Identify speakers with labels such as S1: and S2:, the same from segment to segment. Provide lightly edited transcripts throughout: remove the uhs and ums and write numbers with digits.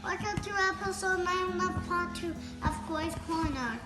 S1: Welcome to episode 9 of part 2 of Boys Corner.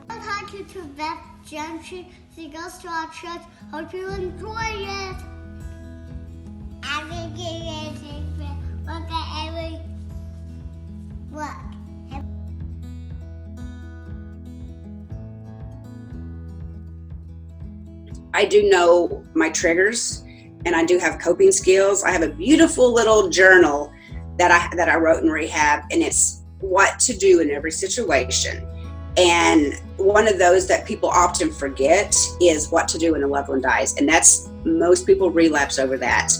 S1: I'm talking to Beth Gentry. She goes to our church. Hope you enjoy it. I'm going to get it. Look at every... Look.
S2: I do know my triggers, and I do have coping skills. I have a beautiful little journal that I wrote in rehab, and it's what to do in every situation. And one of those that people often forget is what to do when a loved one dies, and that's most people relapse over that.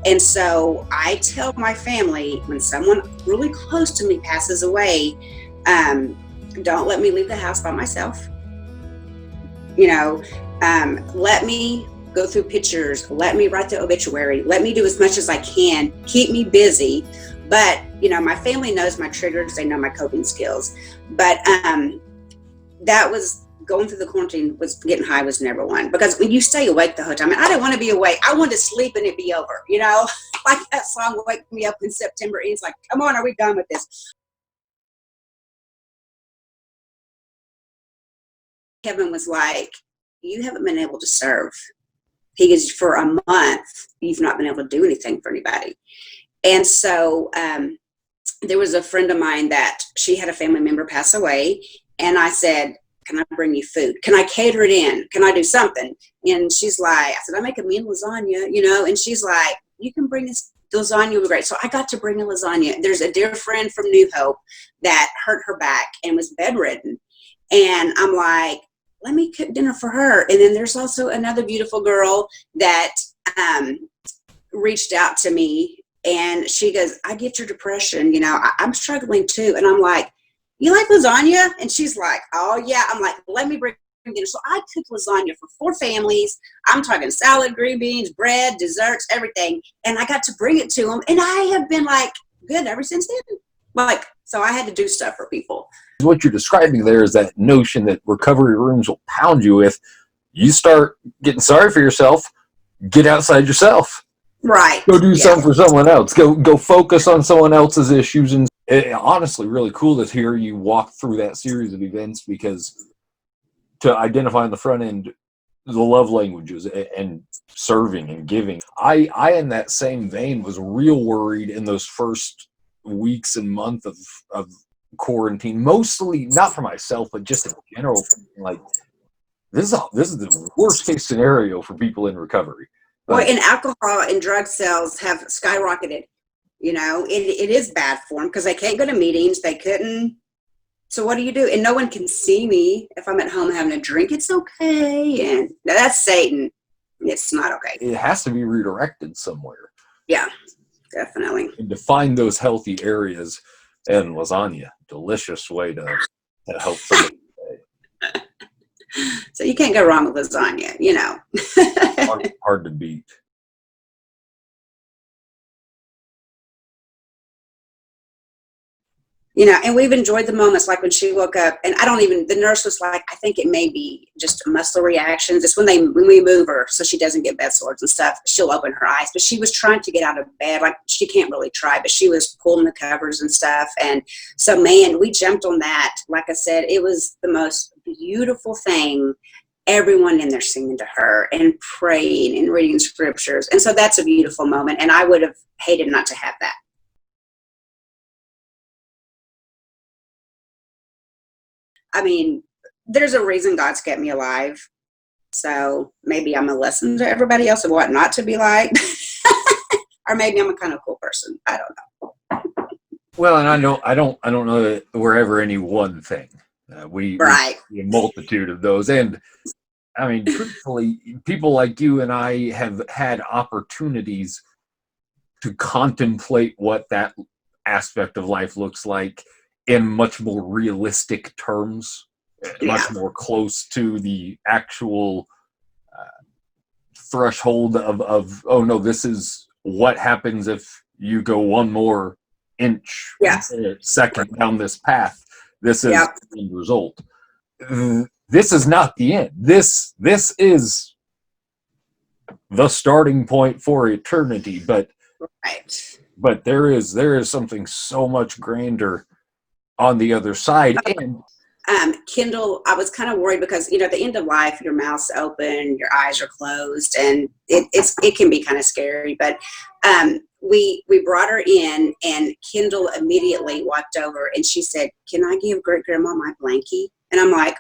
S2: And so I tell my family when someone really close to me passes away, don't let me leave the house by myself. Let me go through pictures, let me write the obituary, let me do as much as I can, keep me busy. But, my family knows my triggers, they know my coping skills. But that was, going through the quarantine, was getting high was number one. Because when you stay awake the whole time, and I didn't want to be awake, I wanted to sleep and it be over, like that song, Wake Me Up in September Ends, like, come on, are we done with this? Kevin was like, you haven't been able to serve. He goes, for a month, you've not been able to do anything for anybody. And so there was a friend of mine that she had a family member pass away. And I said, can I bring you food? Can I cater it in? Can I do something? And she's like, I said, I make a mean lasagna, and she's like, you can bring us lasagna, would be great. So I got to bring a lasagna. There's a dear friend from New Hope that hurt her back and was bedridden. And I'm like, let me cook dinner for her. And then there's also another beautiful girl that reached out to me, and she goes, I get your depression. I'm struggling too. And I'm like, you like lasagna? And she's like, oh yeah. I'm like, let me bring dinner. So I cooked lasagna for 4 families. I'm talking salad, green beans, bread, desserts, everything. And I got to bring it to them. And I have been like good ever since then. So I had to do stuff for people.
S3: What you're describing there is that notion that recovery rooms will pound you with. You start getting sorry for yourself, get outside yourself.
S2: Right.
S3: Go do something for someone else. Go focus on someone else's issues. And honestly, really cool to hear you walk through that series of events, because to identify on the front end the love languages and serving and giving. I in that same vein was real worried in those first weeks and month of quarantine, mostly not for myself, but just in general. Like, this is the worst case scenario for people in recovery.
S2: Well, and alcohol and drug sales have skyrocketed. It is bad for them because they can't go to meetings. They couldn't. So what do you do? And no one can see me if I'm at home having a drink. It's okay. And that's Satan. It's not okay.
S3: It has to be redirected somewhere.
S2: Yeah, definitely.
S3: And to find those healthy areas, and lasagna, delicious way to help somebody.
S2: So you can't go wrong with lasagna,
S3: hard to beat.
S2: And we've enjoyed the moments, like when she woke up, and the nurse was like, I think it may be just muscle reactions. It's when we move her so she doesn't get bed sores and stuff, she'll open her eyes. But she was trying to get out of bed. Like, she can't really try, but she was pulling the covers and stuff. And so, man, we jumped on that. Like I said, it was the most beautiful thing. Everyone in there singing to her and praying and reading scriptures. And so that's a beautiful moment. And I would have hated not to have that. I mean, there's a reason God's kept me alive. So maybe I'm a lesson to everybody else of what not to be like. Or maybe I'm a kind of cool person. I don't know.
S3: Well, and I don't know that we're ever any one thing. We a multitude of those. And I mean, truthfully, people like you and I have had opportunities to contemplate what that aspect of life looks like in much more realistic terms, much more close to the actual threshold of, oh no, this is what happens if you go one more inch, second down this path. This is the end result. This is not the end. This is the starting point for eternity, but but there is something so much grander on the other side. And
S2: Kendall, I was kind of worried because, at the end of life, your mouth's open, your eyes are closed, and it can be kind of scary. But we brought her in, and Kendall immediately walked over and she said, "Can I give great grandma my blankie?" And I'm like,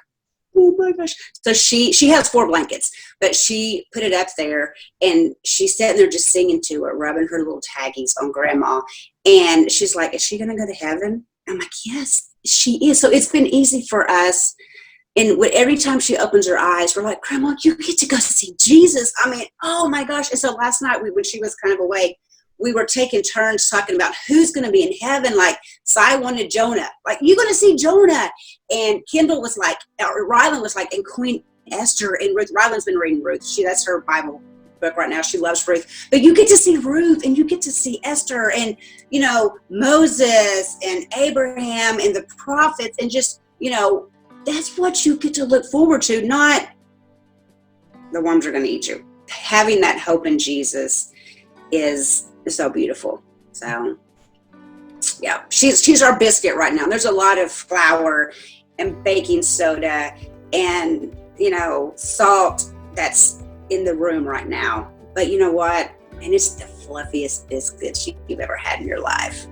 S2: "Oh my gosh!" So she has 4 blankets, but she put it up there, and she's sitting there just singing to her, rubbing her little taggies on grandma, and she's like, "Is she gonna go to heaven?" I'm like, "Yes, she is." So it's been easy for us. And every time she opens her eyes, we're like, "Grandma, you get to go see Jesus." I mean, oh my gosh. And so last night, when she was kind of awake, we were taking turns talking about who's going to be in heaven. Like, Cy wanted Jonah. Like, "You're going to see Jonah." And Kendall was like, or Rylan was like, and Queen Esther and Ruth. Rylan's been reading Ruth. That's her Bible book right now. She loves Ruth. But you get to see Ruth, and you get to see Esther, and Moses and Abraham and the prophets, and just that's what you get to look forward to, not the worms are going to eat you. Having that hope in Jesus is so beautiful. So yeah, she's our biscuit right now. There's a lot of flour and baking soda and salt that's in the room right now. But you know what? And it's the fluffiest biscuits you've ever had in your life.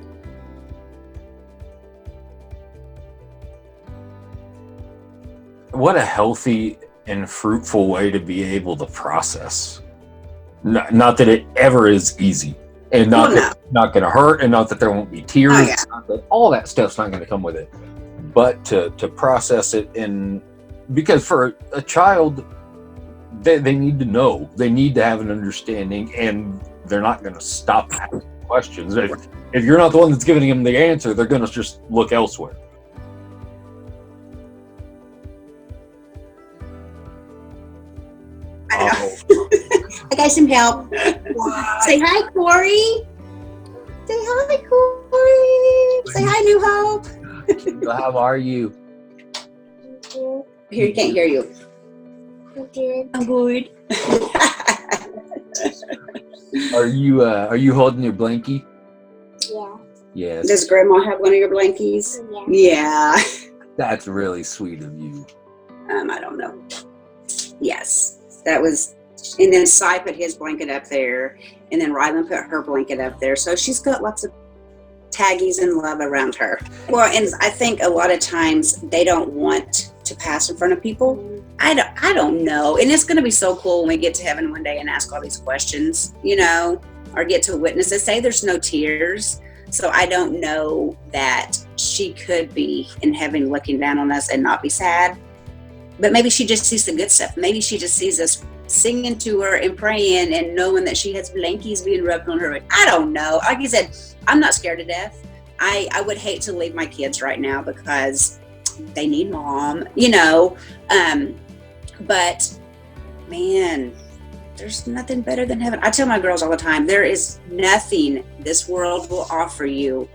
S3: What a healthy and fruitful way to be able to process. Not that it ever is easy, and not that it's not going to hurt, and not that there won't be tears.
S2: Oh, yeah.
S3: Not that all that stuff's not going to come with it. But to process it, because for a child, they need to know, they need to have an understanding, and they're not going to stop asking questions. If you're not the one that's giving them the answer, they're going to just look elsewhere.
S2: I got some help. Say hi, Corey. Say hi, Corey. Say hi, New Hope.
S3: How are you?
S2: Here, you can't hear you. I'm good.
S3: Are you holding your blankie?
S1: Yeah.
S3: Yes.
S2: Does Grandma have one of your blankies? Yeah.
S3: That's really sweet of you.
S2: I don't know. Yes, that was. And then Cy put his blanket up there, and then Rylan put her blanket up there. So she's got lots of taggies and love around her. Well, and I think a lot of times they don't want to pass in front of people. I don't know. And it's going to be so cool when we get to heaven one day and ask all these questions, or get to witness it. Say there's no tears. So I don't know that she could be in heaven looking down on us and not be sad. But maybe she just sees the good stuff. Maybe she just sees us singing to her and praying and knowing that she has blankies being rubbed on her. I don't know. Like I said, I'm not scared to death. I would hate to leave my kids right now because they need mom, but man, there's nothing better than heaven. I tell my girls all the time, there is nothing this world will offer you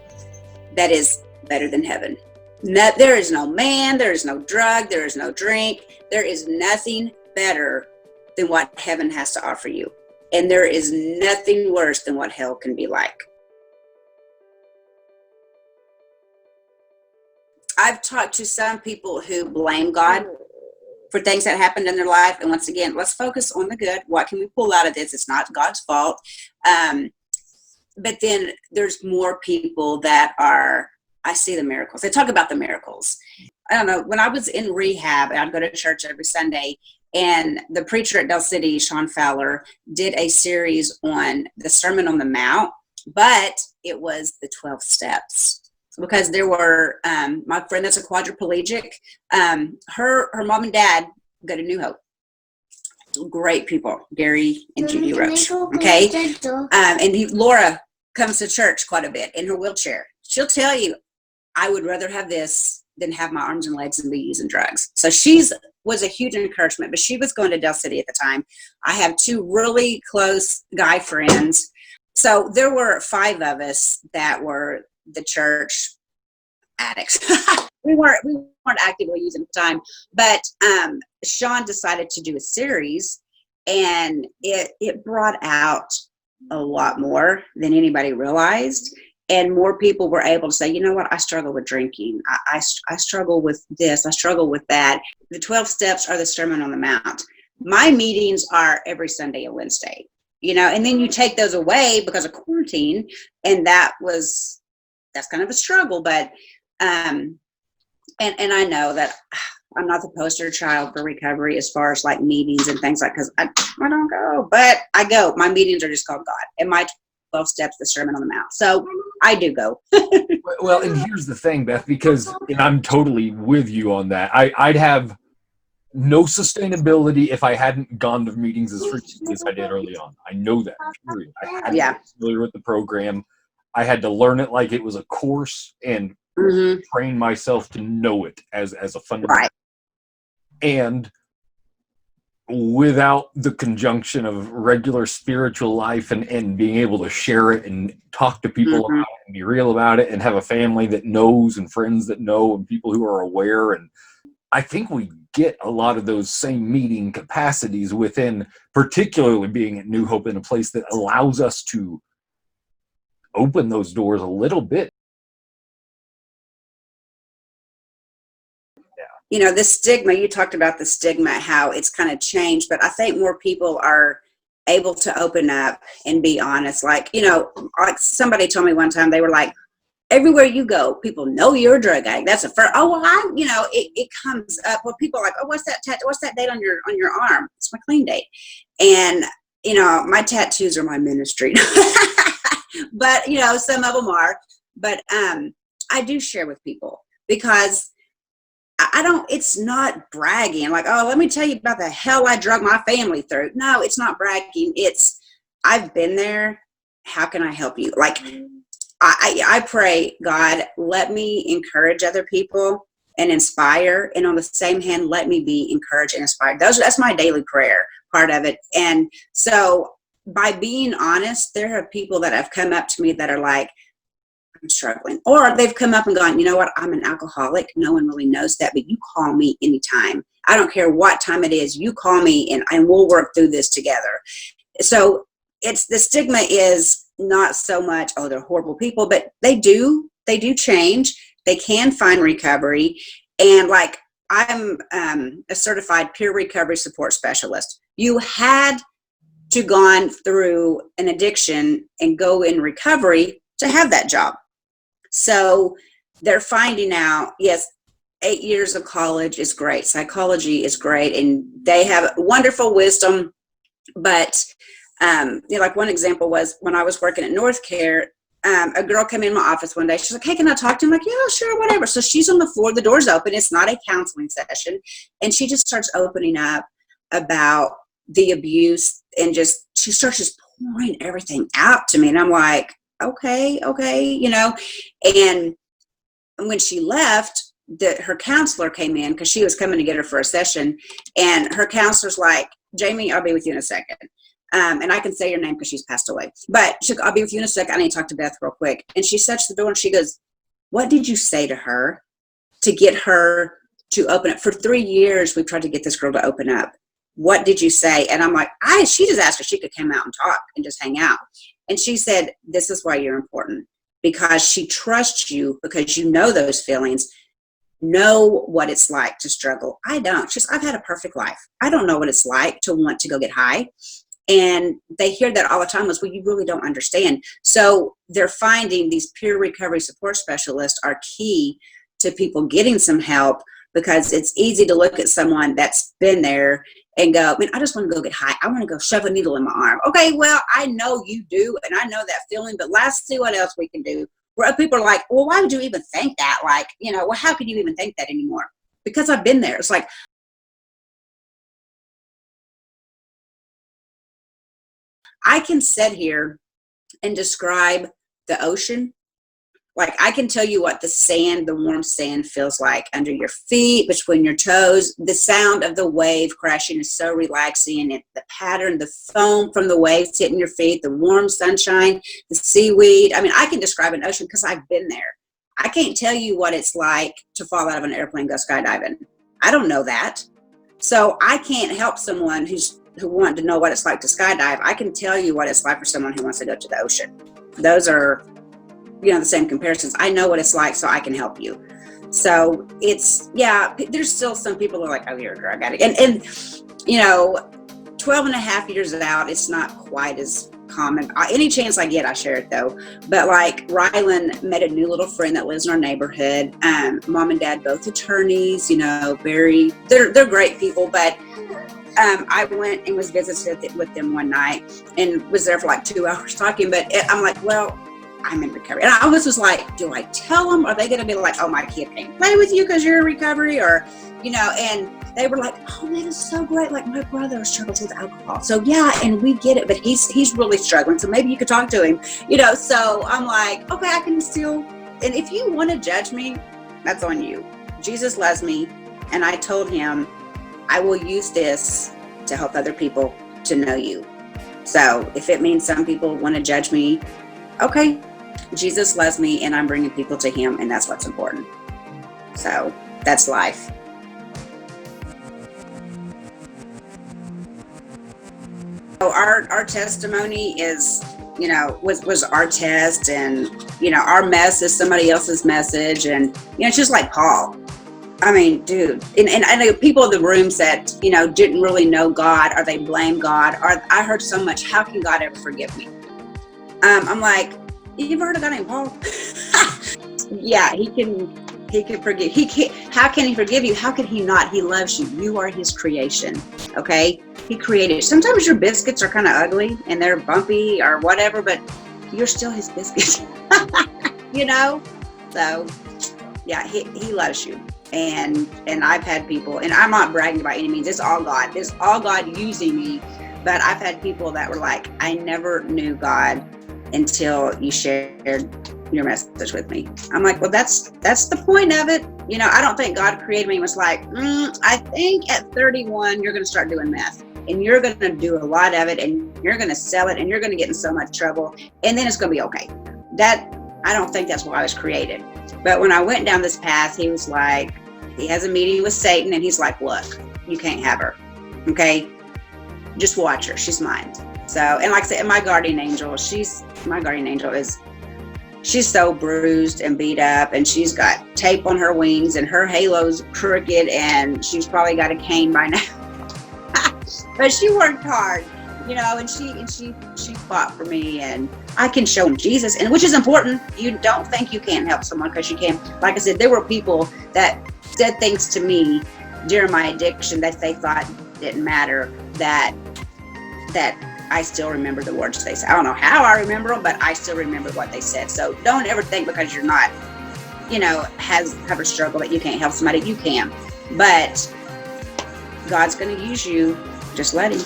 S2: that is better than heaven. There is no man, there is no drug, there is no drink. There is nothing better than what heaven has to offer you. And there is nothing worse than what hell can be like. I've talked to some people who blame God for things that happened in their life. And once again, let's focus on the good. What can we pull out of this? It's not God's fault. But then there's more people that I see the miracles. They talk about the miracles. I don't know. When I was in rehab, I'd go to church every Sunday, and the preacher at Del City, Sean Fowler, did a series on the Sermon on the Mount, but it was the 12 steps. Because there were, my friend that's a quadriplegic, her mom and dad go to New Hope. Great people, Gary and Judy Roach. Okay. And Laura comes to church quite a bit in her wheelchair. She'll tell you, I would rather have this than have my arms and legs and be using drugs. So was a huge encouragement, but she was going to Del City at the time. I have 2 really close guy friends. So there were 5 of us that were the church addicts. we weren't actively using at the time, but Sean decided to do a series, and it brought out a lot more than anybody realized. And more people were able to say, you know what, I struggle with drinking. I struggle with this. I struggle with that. The 12 steps are the Sermon on the Mount. My meetings are every Sunday and Wednesday, and then you take those away because of quarantine. And that's kind of a struggle. But, and I know that I'm not the poster child for recovery as far as like meetings and things because I don't go, but I go. My meetings are just called God, and my 12 steps, the Sermon on the Mount. So I do go.
S3: Well, and here's the thing, Beth, and I'm totally with you on that. I'd have no sustainability if I hadn't gone to meetings as frequently as I did early on. I know that. Period. I had to get familiar with the program. I had to learn it like it was a course and train myself to know it as a fundamental.
S2: Right.
S3: And without the conjunction of regular spiritual life and being able to share it and talk to people about it and be real about it and have a family that knows and friends that know and people who are aware. And I think we get a lot of those same meeting capacities within, particularly being at New Hope, in a place that allows us to open those doors a little bit.
S2: The stigma, you talked about the stigma, how it's kind of changed, but I think more people are able to open up and be honest. Like somebody told me one time, they were like, everywhere you go, people know you're a drug addict. That's a first, it comes up. Well, people are like, oh, what's that date on your arm? It's my clean date. And, my tattoos are my ministry, but, some of them are, but I do share with people because it's not bragging like, oh, let me tell you about the hell I drug my family through. No, it's not bragging. It's, I've been there. How can I help you? Like, I pray, God, let me encourage other people and inspire. And on the same hand, let me be encouraged and inspired. That's my daily prayer, part of it. And so by being honest, there are people that have come up to me that are like, I'm struggling. Or they've come up and gone, you know what, I'm an alcoholic. No one really knows that, but you call me anytime. I don't care what time it is. You call me and we'll work through this together. So it's the stigma is not so much, oh, they're horrible people, but they do change. They can find recovery. And like, I'm a certified peer recovery support specialist. You had to gone through an addiction and go in recovery to have that job. So they're finding out, yes, 8 years of college is great. Psychology is great. And they have wonderful wisdom. But like one example was when I was working at North Care, a girl came in my office one day. She's like, hey, can I talk to him? I'm like, yeah, sure, whatever. So she's on the floor, the door's open. It's not a counseling session. And she just starts opening up about the abuse and she starts just pouring everything out to me. And I'm like, okay. And when she left, her counselor came in because she was coming to get her for a session. And her counselor's like, Jamie, I'll be with you in a second. And I can say your name because she's passed away. But I'll be with you in a second. I need to talk to Beth real quick. And she shuts the door and she goes, what did you say to her to get her to open up? For 3 years, we've tried to get this girl to open up. What did you say? And I'm like, she just asked if she could come out and talk and just hang out. And she said, this is why you're important. Because she trusts you because you know those feelings, know what it's like to struggle. I don't. I've had a perfect life. I don't know what it's like to want to go get high. And they hear that all the time was, well, you really don't understand. So they're finding these peer recovery support specialists are key to people getting some help because it's easy to look at someone that's been there and go, I just want to go get high. I want to go shove a needle in my arm. Okay, well, I know you do, and I know that feeling, but let's see what else we can do. Where people are like, well, why would you even think that? Like, well, how could you even think that anymore? Because I've been there. It's like, I can sit here and describe the ocean. Like I can tell you what the warm sand feels like under your feet, between your toes. The sound of the wave crashing is so relaxing. The pattern, the foam from the waves hitting your feet, the warm sunshine, the seaweed. I can describe an ocean because I've been there. I can't tell you what it's like to fall out of an airplane, go skydiving. I don't know that. So I can't help someone who's who want to know what it's like to skydive, I can tell you what it's like for someone who wants to go to the ocean. Those are, the same comparisons. I know what it's like, so I can help you. So it's, there's still some people who are like, oh, you're a drug addict. And 12 and a half years out, it's not quite as common. Any chance I get, I share it though. But like Rylan met a new little friend that lives in our neighborhood. Mom and dad, both attorneys, they're great people. But I went and was visited with them one night and was there for like 2 hours talking. But I'm like, well, I'm in recovery. And I was just like, do I tell them? Are they going to be like, oh, my kid can't play with you because you're in recovery? Or, and they were like, oh, that is so great. Like my brother struggles with alcohol. So yeah, and we get it, but he's really struggling. So maybe you could talk to him, so I'm like, okay, I can still, and if you want to judge me, that's on you. Jesus loves me. And I told him, I will use this to help other people to know you. So if it means some people want to judge me, okay, Jesus loves me and I'm bringing people to him, and that's what's important. So that's life. So our testimony is, was our test, and, our mess is somebody else's message. And, it's just like Paul. I mean, dude, and I know people in the rooms that, didn't really know God, or they blame God, or I heard so much, how can God ever forgive me? I'm like, you've heard of a guy named Paul? Yeah, he can forgive. How can he forgive you? How can he not? He loves you. You are his creation. Okay. He created. Sometimes your biscuits are kind of ugly and they're bumpy or whatever, but you're still his biscuit. So yeah, he loves you. And I've had people, and I'm not bragging by any means. It's all God. It's all God using me. But I've had people that were like, I never knew God until you shared your message with me. I'm like, well, that's the point of it. I don't think God created me and was like, I think at 31, you're going to start doing meth, and you're going to do a lot of it, and you're going to sell it, and you're going to get in so much trouble, and then it's going to be okay. I don't think that's why I was created. But when I went down this path, he was like, he has a meeting with Satan, and he's like, look, you can't have her. Okay. Just watch her. She's mine. So, and like I said, my guardian angel, she's so bruised and beat up, and she's got tape on her wings, and her halo's crooked, and she's probably got a cane by now. But she worked hard, and she fought for me, and I can show them Jesus, and which is important. You don't think you can't help someone because you can. Like I said, there were people that said things to me during my addiction that they thought didn't matter, that I still remember the words they said. I don't know how I remember them, but I still remember what they said. So don't ever think because you're not, have a struggle that you can't help somebody. You can, but God's going to use you. Just let him.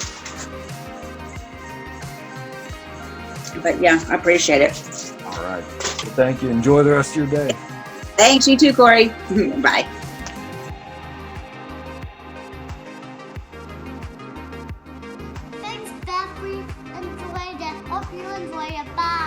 S2: But yeah, I appreciate it.
S3: All right. Well, thank you. Enjoy the rest of your day.
S2: Thanks, you too, Corey. Bye.
S1: Thanks, Beth. We enjoyed it. Hope you enjoy it. Bye.